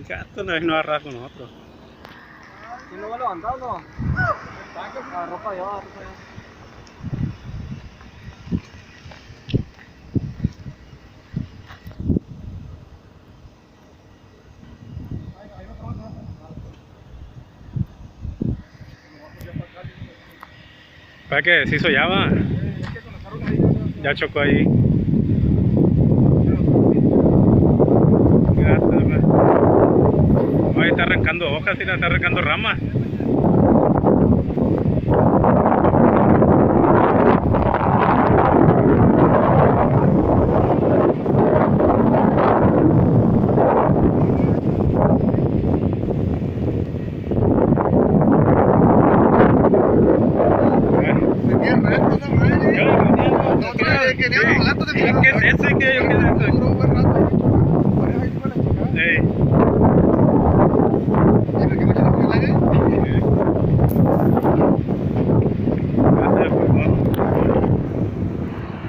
Gato, una vez no agarras con nosotros. ¿Quién lo va a levantar o no? La ropa allá, ropa allá. ¿Para qué? ¿Se hizo llama? Ya chocó ahí. Ahí está arrancando hojas, y está arrancando ramas. ¿Qué es eso? ¿Qué es eso?